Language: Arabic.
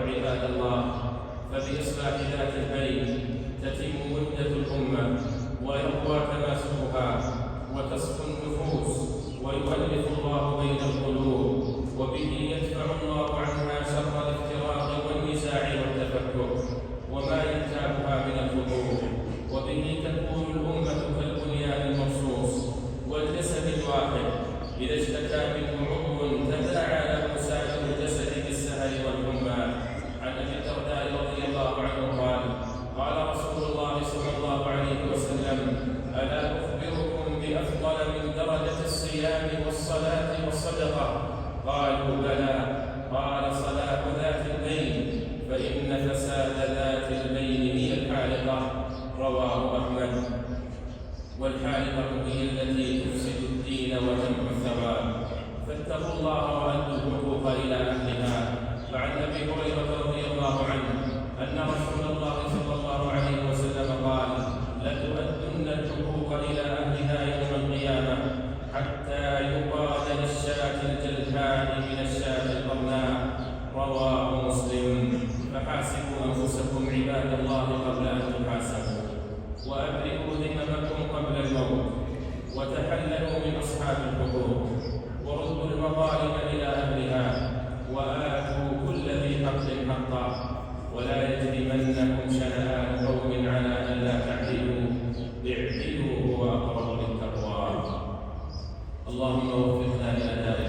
عباد الله، فبإصلاح ذات البين تتم وحدة الأمة ويقوى تماسكها وتصفو النفوس ويؤلف الله بين القلوب، وبه يدفع الله عنها شر الافتراق والنزاع والتفكك وما ينتابها من الفتور، وبه تكون الأمة كالبنيان المرصوص والجسد الواحد إذا اشتكى منه عضو تداعى له سائر الجسد بالسهر والحمى. عن أبي الدرداء رضي الله عنه قال: قال رسول الله صلى الله عليه وسلم: ألا أخبركم بأفضل من درجة الصيام والصلاة والصدقة؟ قالوا: بلى. قال: صلاح ذات البين، فإن فساد ذات البين هي الحالقة. رواه أحمد. والحالقة هي التي تفسد الدين وتمحو الثواب، فاتقوا الله وأدوا الحقوق إلى أهلها. فعن أبي هريرة رضي الله عنه أن رسول الله صلى الله عليه وسلم قال: لتؤدن الحقوق إلى أهلها يوم القيامة حتى يقال للشاة الجلحاء من الشاة القرناء. رواه مسلم. فحاسبوا أنفسكم عباد الله قبل أن تحاسبوا، وأبرئوا ذممكم قبل الموت، وتحللوا من أصحاب الحقوق، وردوا المظالم إلى أهلها، وآتوا كل ذي حق حقه، ولا يجرمنكم شنآن قوم على ألا تعدلوا، اعدلوا هو أقرب للتقوى. اللهم وفقنا لأداء